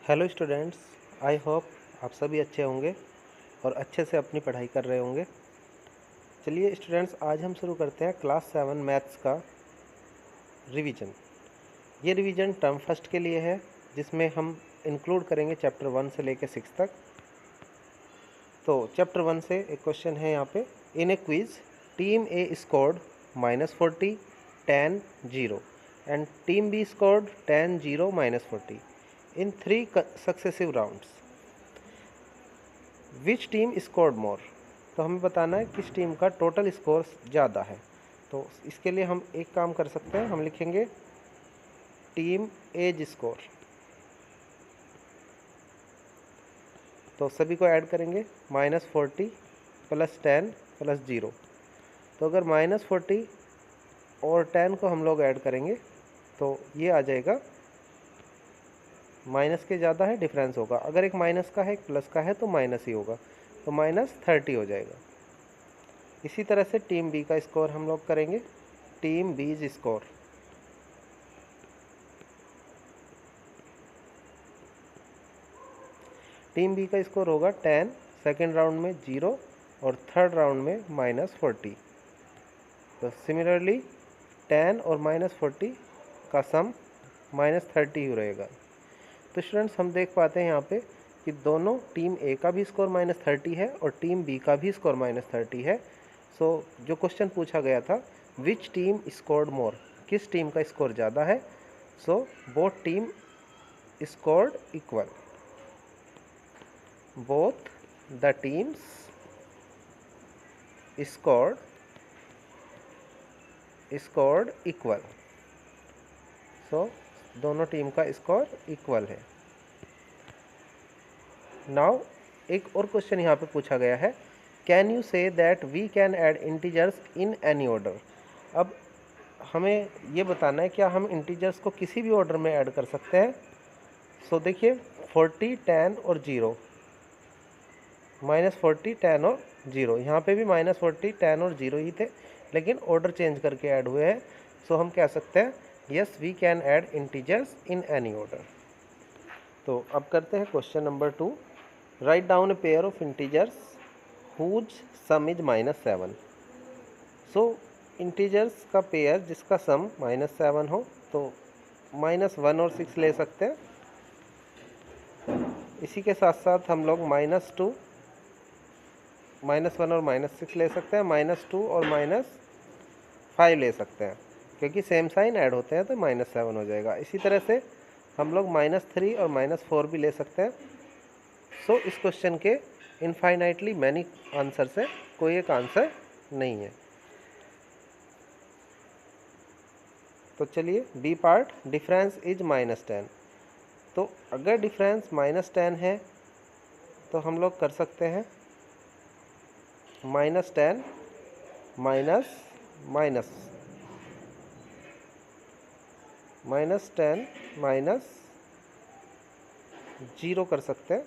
Hello students, I hope आप सभी अच्छे होंगे और अच्छे से अपनी पढ़ाई कर रहे होंगे। चलिए स्टूडेंट्स, आज हम शुरू करते हैं क्लास 7 मैथ्स का रिवीजन। ये रिवीजन टर्म फर्स्ट के लिए है, जिसमें हम इंक्लूड करेंगे चैप्टर 1 से लेकर 6 तक। तो चैप्टर 1 से एक क्वेश्चन है यहाँ पे। In a quiz team A scored -40, 10, 0 and team B scored 10, 0, -40 in 3 successive rounds. Which team scored more? तो हमें बताना है किस टीम का टोटल स्कोर ज़्यादा है। तो इसके लिए हम एक काम कर सकते हैं, हम लिखेंगे टीम एज स्कोर। तो सभी को ऐड करेंगे, -40 + 10 + 0। तो अगर -40 और 10 को हम लोग ऐड करेंगे तो ये आ जाएगा, माइनस के ज़्यादा है डिफरेंस होगा। अगर एक माइनस का है एक प्लस का है तो माइनस ही होगा, तो -30 हो जाएगा। इसी तरह से टीम बी का स्कोर हम लोग करेंगे, टीम बीज स्कोर। टीम बी का स्कोर होगा 10, सेकेंड राउंड में 0 और थर्ड राउंड में -40। तो सिमिलरली 10 और -40 का सम -30 ही रहेगा। तो स्टूडेंट्स, हम देख पाते हैं यहाँ पे कि दोनों टीम ए का भी स्कोर -30 है और टीम बी का भी स्कोर -30 है। सो जो क्वेश्चन पूछा गया था, विच टीम स्कोर्ड मोर, किस टीम का स्कोर ज़्यादा है? So both team scored equal, both the teams scored equal. So दोनों टीम का स्कोर इक्वल है। नाउ एक और क्वेश्चन यहाँ पे पूछा गया है, can you say that we can add integers in any order? अब हमें ये बताना है क्या हम इंटीजर्स को किसी भी ऑर्डर में ऐड कर सकते हैं। सो देखिए, 40, 10 और 0, -40, 10 और 0, यहाँ पे भी -40, 10 और 0 ही थे, लेकिन ऑर्डर चेंज करके ऐड हुए हैं। सो हम कह सकते हैं yes we can add integers in any order. तो अब करते हैं question number 2। Write down a pair of integers whose sum is -7। So integers का पेयर जिसका सम -7 हो, तो -1 और 6 ले सकते हैं। इसी के साथ साथ हम लोग -2, -1 और -6 ले सकते हैं, -2 और -5 ले सकते हैं, क्योंकि सेम साइन ऐड होते हैं तो -7 हो जाएगा। इसी तरह से हम लोग -3 और -4 भी ले सकते हैं। सो इस क्वेश्चन के इनफाइनाइटली मैनी आंसर से कोई एक आंसर नहीं है। तो चलिए बी पार्ट, डिफरेंस इज -10। तो अगर डिफरेंस -10 है तो हम लोग कर सकते हैं -10 -0 कर सकते हैं,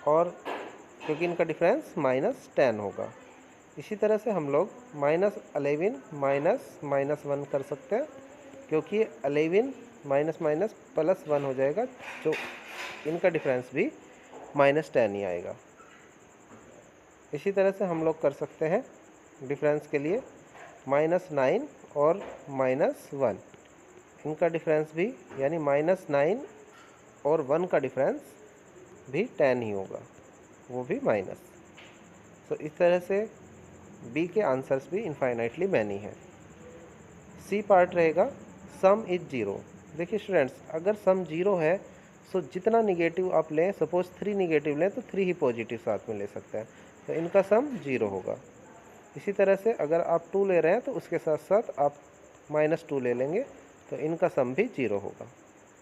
और क्योंकि इनका डिफरेंस -10 होगा। इसी तरह से हम लोग -11 -1 कर सकते हैं, क्योंकि 11 माइनस +1 हो जाएगा, जो इनका डिफरेंस भी -10 ही आएगा। इसी तरह से हम लोग कर सकते हैं डिफरेंस के लिए -9 और -1, इनका डिफरेंस भी, यानी -9 और 1 का डिफरेंस भी 10 ही होगा, वो भी माइनस। तो इस तरह से बी के आंसर्स भी इनफाइनाइटली मैनी है। सी पार्ट रहेगा, सम इज 0। देखिए स्टूडेंट्स, अगर सम 0 है तो जितना निगेटिव आप लें, सपोज 3 निगेटिव लें तो 3 ही पॉजिटिव साथ में ले सकते हैं, तो इनका सम 0 होगा। इसी तरह से अगर आप 2 ले रहे हैं तो उसके साथ साथ आप -2 ले लेंगे, तो इनका सम भी 0 होगा।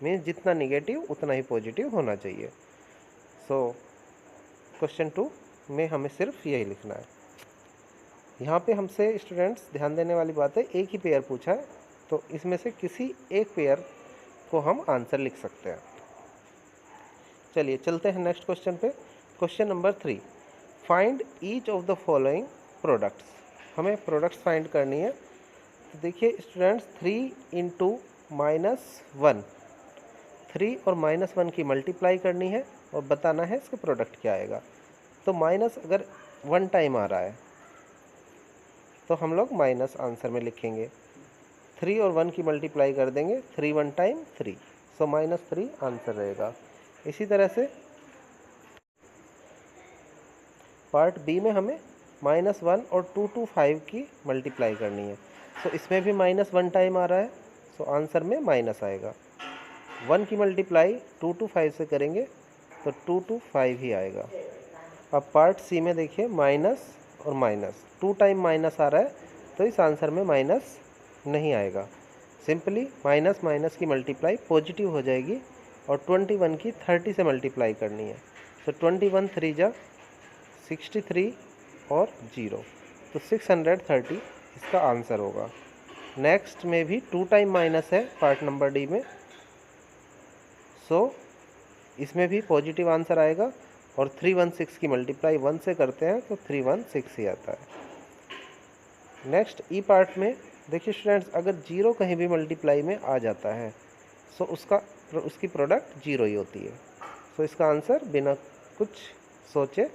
मीन्स जितना निगेटिव उतना ही पॉजिटिव होना चाहिए। सो क्वेश्चन 2 में हमें सिर्फ यही लिखना है। यहाँ पे हमसे स्टूडेंट्स ध्यान देने वाली बात है, एक ही पेयर पूछा है, तो इसमें से किसी एक पेयर को हम आंसर लिख सकते हैं। चलिए चलते हैं नेक्स्ट क्वेश्चन पे। Question number 3, find each of the following products. हमें प्रोडक्ट्स फाइंड करनी है। तो देखिए स्टूडेंट्स, 3 × -1 3 और -1 की मल्टीप्लाई करनी है और बताना है इसका प्रोडक्ट क्या आएगा। तो माइनस अगर 1 टाइम आ रहा है तो हम लोग माइनस आंसर में लिखेंगे। 3 और 1 की मल्टीप्लाई कर देंगे, 3 1 टाइम 3, सो -3 आंसर रहेगा। इसी तरह से पार्ट बी में हमें -1 और 2 to 5 की मल्टीप्लाई करनी है। सो इसमें भी -1 टाइम आ रहा है, सो आंसर में माइनस आएगा। 1 की मल्टीप्लाई 2 to 5 से करेंगे तो 2 to 5 ही आएगा। अब पार्ट सी में देखिए माइनस और माइनस, 2 टाइम माइनस आ रहा है तो इस आंसर में माइनस नहीं आएगा। सिंपली माइनस माइनस की मल्टीप्लाई पॉजिटिव हो जाएगी और 21 की 30 से मल्टीप्लाई करनी है। तो 21 3 जा 63 और 0, तो 630 इसका आंसर होगा। नेक्स्ट में भी 2 टाइम माइनस है पार्ट नंबर डी में, सो इसमें भी पॉजिटिव आंसर आएगा और 316 की मल्टीप्लाई 1 से करते हैं तो 316 ही आता है। नेक्स्ट ई पार्ट में देखिए स्टूडेंट्स, अगर 0 कहीं भी मल्टीप्लाई में आ जाता है सो उसकी प्रोडक्ट 0 ही होती है। सो इसका आंसर बिना कुछ सोचे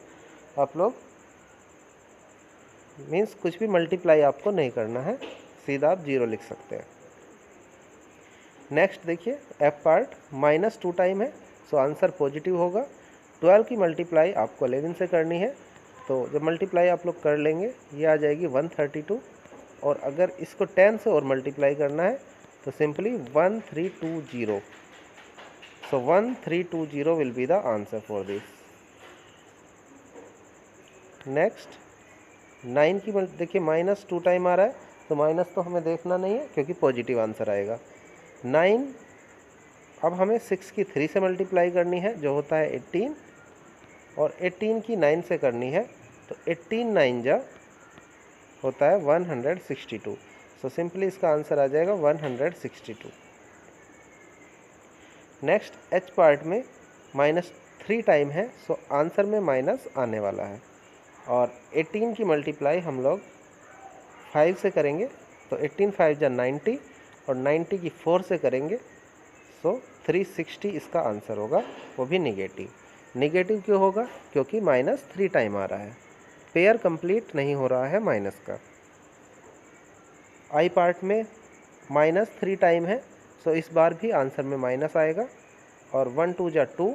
आप लोग मीन्स कुछ भी मल्टीप्लाई आपको नहीं करना है, सीधा आप 0 लिख सकते हैं। नेक्स्ट देखिए एफ पार्ट, -2 टाइम है सो आंसर पॉजिटिव होगा। 12 की मल्टीप्लाई आपको 11 से करनी है, तो जब मल्टीप्लाई आप लोग कर लेंगे ये आ जाएगी 132, और अगर इसको 10 से और मल्टीप्लाई करना है तो simply 1320, so 1320 will be the answer for this. Next 9 की देखिए -2 टाइम आ रहा है तो माइनस तो हमें देखना नहीं है क्योंकि पॉजिटिव आंसर आएगा। 9 अब हमें 6 की 3 से मल्टीप्लाई करनी है जो होता है 18, और 18 की 9 से करनी है तो 18 9 जा होता है 162, सो सिंपली इसका आंसर आ जाएगा 162। नेक्स्ट एच पार्ट में -3 टाइम है सो आंसर में माइनस आने वाला है, और 18 की मल्टीप्लाई हम लोग 5 से करेंगे तो 18 5 जा 90, और 90 की 4 से करेंगे सो 360 इसका आंसर होगा, वो भी निगेटिव। निगेटिव क्यों होगा? क्योंकि -3 टाइम आ रहा है, पेयर कंप्लीट नहीं हो रहा है माइनस का। आई पार्ट में -3 टाइम है सो इस बार भी आंसर में माइनस आएगा, और 1 2 जा 2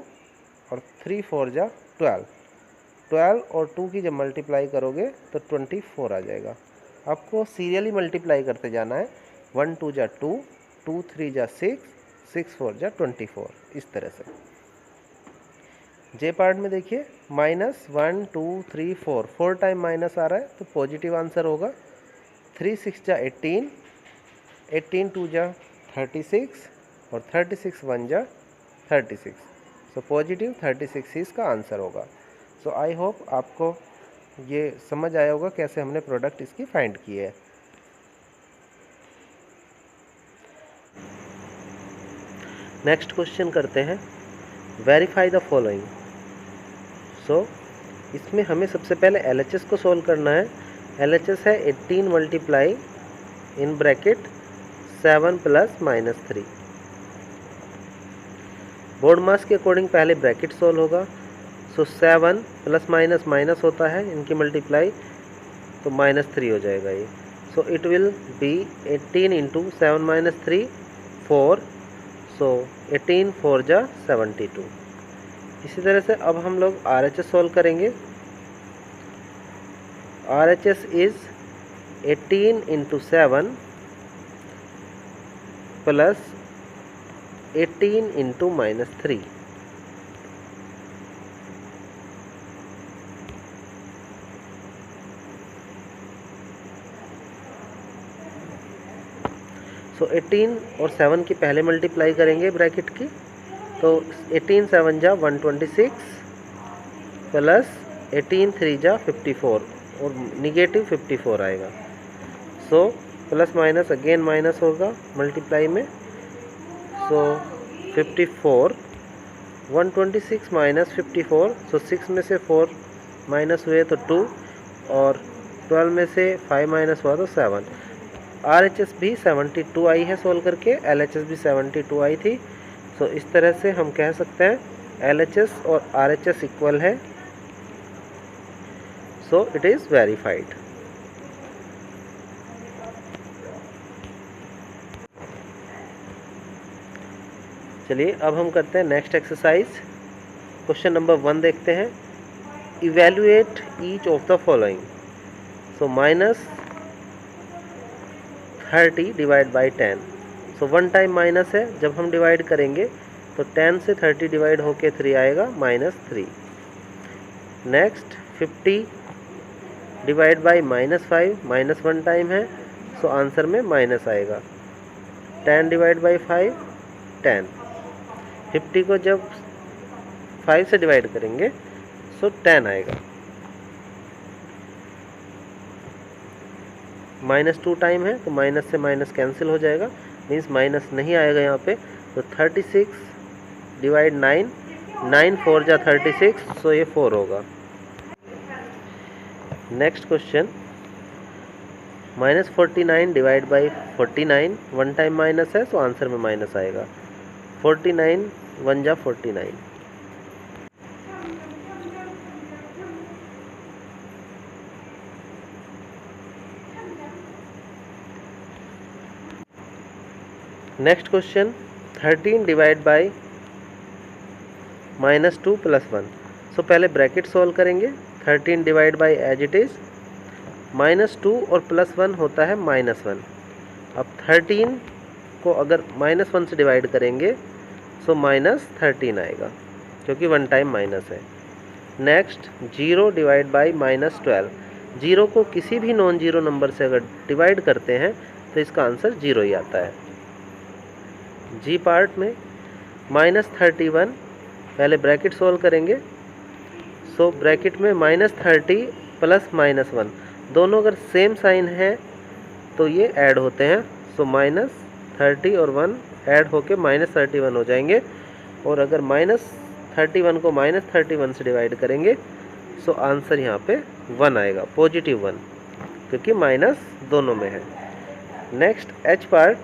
और 3 4 जा 12, 12 और 2 की जब मल्टीप्लाई करोगे तो 24 आ जाएगा। आपको सीरियली मल्टीप्लाई करते जाना है, 1 2 जा 2, 2 3 जा 6, 6 4 जा 24, इस तरह से। जे पार्ट में देखिए -1 2 3 4, 4 टाइम माइनस आ रहा है तो पॉजिटिव आंसर होगा। 3 6 जा 18, 18 2 जा 36, और 36 1 जा 36, सो पॉजिटिव 36 ही इसका आंसर होगा। सो आई होप आपको ये समझ आया होगा कैसे हमने प्रोडक्ट इसकी फाइंड की है। नेक्स्ट क्वेश्चन करते हैं, वेरीफाई द फॉलोइंग। सो इसमें हमें सबसे पहले LHS को सोल्व करना है। LHS है 18 multiply in bracket 7 plus -3। BODMAS के अकॉर्डिंग पहले ब्रैकेट सोल्व होगा, सो 7 प्लस माइनस माइनस होता है, इनकी मल्टीप्लाई तो -3 हो जाएगा ये। So it will be 18 into 7 - 3 4, सो 18 4 जा 72। इसी तरह से अब हम लोग RHS सोल्व करेंगे। RHS is 18 into 7 plus 18 into -3। सो 18 और 7 की पहले मल्टीप्लाई करेंगे ब्रैकेट की, तो 18 7 जा 126 प्लस 18 3 जा 54, और निगेटिव 54 आएगा। So plus minus again minus होगा मल्टीप्लाई में, सो 54 126 माइनस 54, सो 6 में से 4 माइनस हुए तो 2, और 12 में से 5 माइनस हुआ तो 7। RHS भी 72 आई है सोल्व करके, LHS भी 72 आई थी, सो इस तरह से हम कह सकते हैं LHS और RHS इक्वल है, सो इट इज़ वेरीफाइड। चलिए अब हम करते हैं नेक्स्ट एक्सरसाइज। क्वेश्चन नंबर 1 देखते हैं। Evaluate each of the following. So -30 divide by 10। So 1 time minus है, जब हम डिवाइड करेंगे तो 10 से 30 डिवाइड होके 3 आएगा -3। नेक्स्ट 50 डिवाइड बाई -5, -1 टाइम है, सो आंसर में माइनस आएगा। 10 डिवाइड बाई 5 10। 50 को जब 5 से डिवाइड करेंगे सो 10 आएगा। -2 टाइम है तो माइनस से माइनस कैंसिल हो जाएगा, मीन्स माइनस नहीं आएगा यहाँ पे। तो 36 डिवाइड 9, 9 4 जा 36, सो ये 4 होगा। Next question -49 divide by 49, 1 time minus है, सो आंसर में माइनस आएगा। 49 1 जा 49। Next question 13 divide by -2 + 1। So पहले ब्रैकेट सॉल्व करेंगे। 13 divide by as it is, -2 और +1 होता है -1। अब 13 को अगर -1 से डिवाइड करेंगे सो -13 आएगा, क्योंकि 1 टाइम माइनस है। Next 0 divide by -12। 0 को किसी भी नॉन जीरो नंबर से अगर डिवाइड करते हैं तो इसका आंसर 0 ही आता है। जी पार्ट में -31, पहले ब्रैकेट सॉल्व करेंगे। सो ब्रैकेट में -30 प्लस -1, दोनों अगर सेम साइन है तो ये ऐड होते हैं। सो -30 और 1 ऐड होके -31 हो जाएंगे। और अगर -31 को -31 से डिवाइड करेंगे सो आंसर यहाँ पे 1 आएगा, +1, क्योंकि माइनस दोनों में है। Next H part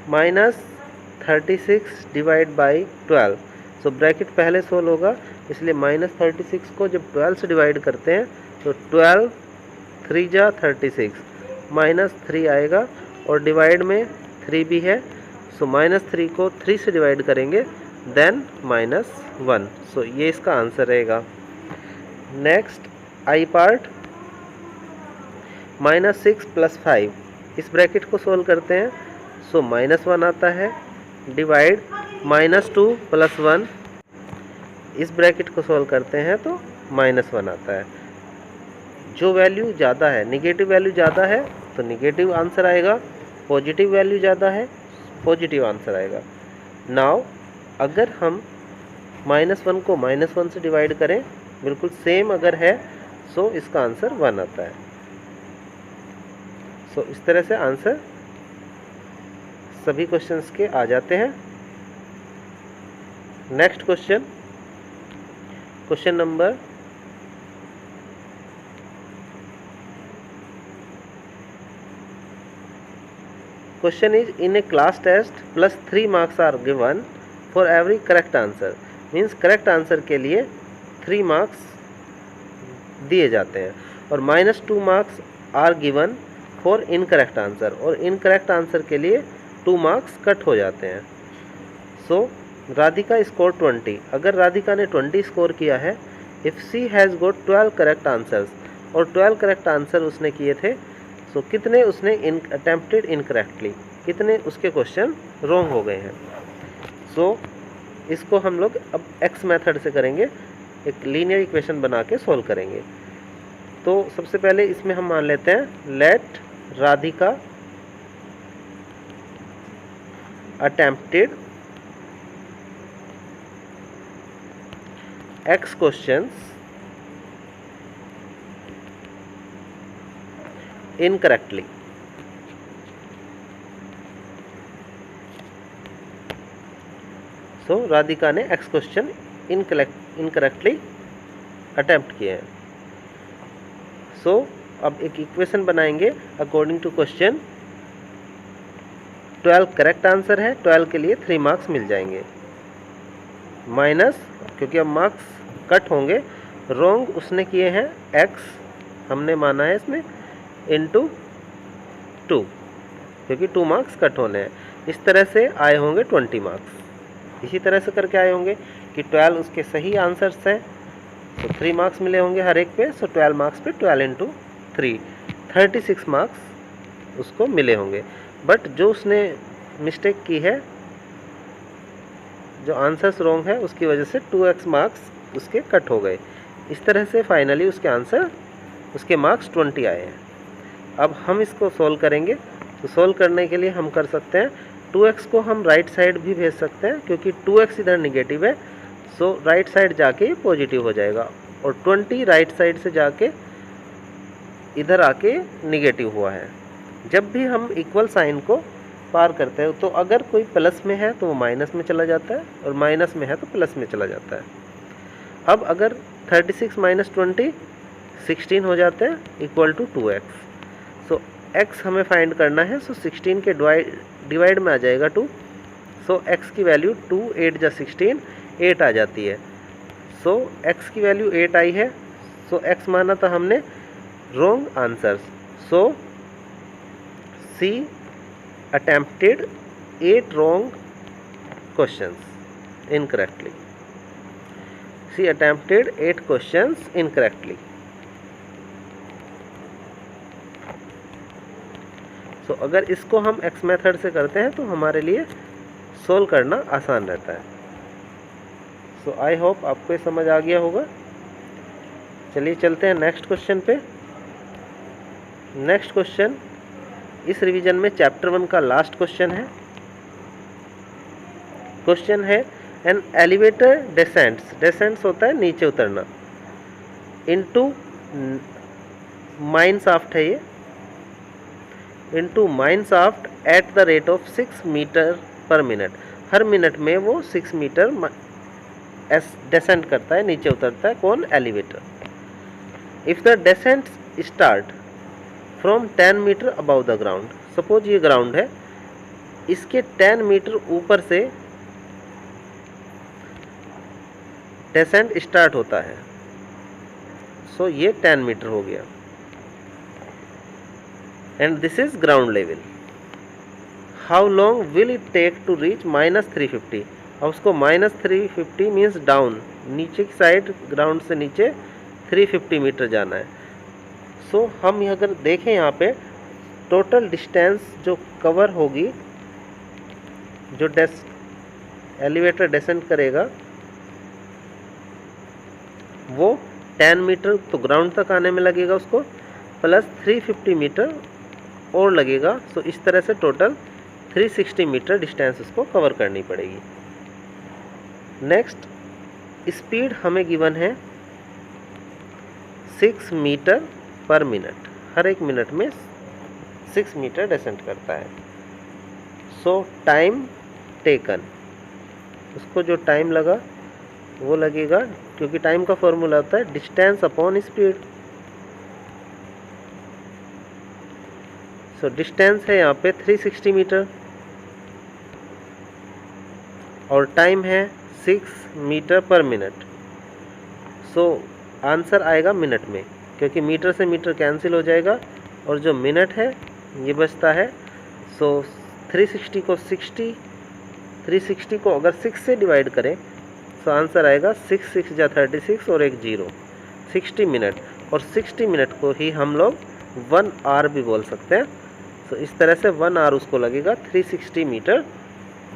-36 divide by 12। So bracket पहले सोल्व होगा, इसलिए -36 को जब 12 से डिवाइड करते हैं तो 12 3 जा 36, -3 आएगा। और डिवाइड में 3 भी है, सो -3 को 3 से डिवाइड करेंगे देन -1, सो ये इसका आंसर रहेगा। Next I part -6 + 5। इस ब्रैकेट को सोल्व करते हैं सो -1 आता है, डिवाइड -2 + 1। इस ब्रैकेट को सोल्व करते हैं तो -1 आता है। जो वैल्यू ज़्यादा है, निगेटिव वैल्यू ज़्यादा है तो निगेटिव आंसर आएगा, पॉजिटिव वैल्यू ज़्यादा है पॉजिटिव आंसर आएगा। नाउ अगर हम -1 को -1 से डिवाइड करें, बिल्कुल सेम अगर है, सो इसका आंसर 1 आता है। सो इस तरह से आंसर सभी क्वेश्चंस के आ जाते हैं। Next question, question number question is in a class test +3 marks are given for every correct answer. Means correct answer के लिए 3 मार्क्स दिए जाते हैं, और -2 marks are given for incorrect answer, और इनकरेक्ट आंसर के लिए 2 मार्क्स कट हो जाते हैं। So Radhika score 20। अगर राधिका ने 20 स्कोर किया है, if she has got 12 correct answers, और 12 करेक्ट आंसर उसने किए थे, सो कितने उसने अटेम्प्टेड इनकरेक्टली, कितने उसके क्वेश्चन रॉन्ग हो गए हैं। सो इसको हम लोग अब एक्स मेथड से करेंगे, एक लीनियर इक्वेशन बना के सोल्व करेंगे। तो सबसे पहले इसमें हम मान लेते हैं let Radhika attempted x questions incorrectly। So Radhika ने x क्वेश्चन इनकरेक्टली अटेम्प्ट किए हैं। सो अब एक इक्वेशन बनाएंगे according to question. 12 correct answer है, 12 के लिए 3 मार्क्स मिल जाएंगे। माइनस, क्योंकि अब मार्क्स कट होंगे, रॉन्ग उसने किए हैं x हमने माना है इसमें इंटू 2, क्योंकि 2 मार्क्स कट होने हैं। इस तरह से आए होंगे 20 मार्क्स। इसी तरह से करके आए होंगे कि 12 उसके सही आंसर्स हैं, तो 3 मार्क्स मिले होंगे हर एक पे। सो 12 मार्क्स पे 12 इंटू 3, 36 मार्क्स उसको मिले होंगे। बट जो उसने मिस्टेक की है, जो आंसर्स रॉन्ग है, उसकी वजह से 2x मार्क्स उसके कट हो गए। इस तरह से फाइनली उसके आंसर, उसके मार्क्स 20 आए हैं। अब हम इसको सोल्व करेंगे। तो सोल्व करने के लिए हम कर सकते हैं 2x को हम राइट साइड भी भेज सकते हैं, क्योंकि 2x इधर निगेटिव है, सो राइट साइड जाके पॉजिटिव हो जाएगा, और 20 राइट साइड से जाके इधर आके निगेटिव हुआ है। जब भी हम इक्वल साइन को पार करते हैं, तो अगर कोई प्लस में है तो वो माइनस में चला जाता है, और माइनस में है तो प्लस में चला जाता है। अब अगर 36 माइनस 20 16 हो जाते हैं, equal to 2x। So x हमें फाइंड करना है, सो 16 के डिवाइड में आ जाएगा 2। सो x की वैल्यू 2, 8 जा 16, 8 आ जाती है। सो x की वैल्यू 8 आई है। सो x माना था हमने wrong answers. So C attempted 8 wrong questions incorrectly. She attempted 8 questions incorrectly. So अगर इसको हम x मेथड से करते हैं तो हमारे लिए सोल्व करना आसान रहता है। सो आई होप आपको ये समझ आ गया होगा। चलिए चलते हैं नेक्स्ट क्वेश्चन पे। नेक्स्ट क्वेश्चन इस रिवीजन में चैप्टर 1 का लास्ट क्वेश्चन है। क्वेश्चन है एन एलिवेटर डेसेंट्स होता है नीचे उतरना, इनटू माइन शाफ्ट है ये, into mine shaft at the rate of 6 metre per minute. हर मिनट में वो 6 मीटर डेसेंट करता है, नीचे उतरता है। कौन? Elevator. If the descent start from 10 metre above the ground, suppose ये ग्राउंड है, इसके 10 मीटर ऊपर से डेसेंट स्टार्ट होता है। सो ये 10 मीटर हो गया, and this is ground level. How long will it take to reach -350? अब उसको -350 मीन्स डाउन, नीचे की साइड ग्राउंड से नीचे 350 मीटर जाना है। सो हम अगर देखें यहाँ पे टोटल डिस्टेंस जो कवर होगी, जो एलिवेटर डेसेंट करेगा, वो 10 मीटर तो ग्राउंड तक आने में लगेगा उसको, प्लस 350 मीटर और लगेगा। सो इस तरह से टोटल 360 मीटर डिस्टेंस उसको कवर करनी पड़ेगी। नेक्स्ट, स्पीड हमें गिवन है 6 मीटर पर मिनट, हर एक मिनट में 6 मीटर डेसेंट करता है। सो टाइम टेकन, उसको जो टाइम लगा वो लगेगा, क्योंकि टाइम का फॉर्मूला होता है distance upon speed. So distance है यहाँ पे 360 मीटर और टाइम है 6 metre per minute. So answer आएगा मिनट में, क्योंकि मीटर से मीटर कैंसिल हो जाएगा और जो मिनट है ये बचता है। सो 360 को 360 को अगर 6 से डिवाइड करें तो आंसर आएगा 6 6 जा 36 और एक 0, 60 मिनट। और 60 मिनट को ही हम लोग 1 आवर भी बोल सकते हैं। तो इस तरह से 1 आवर उसको लगेगा 360 मीटर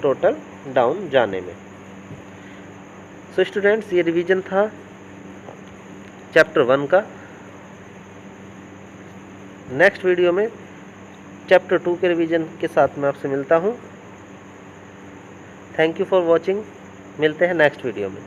टोटल डाउन जाने में। सो स्टूडेंट्स, ये रिवीजन था चैप्टर 1 का। नेक्स्ट वीडियो में चैप्टर 2 के रिवीजन के साथ मैं आपसे मिलता हूँ। Thank you for watching. मिलते हैं नेक्स्ट वीडियो में।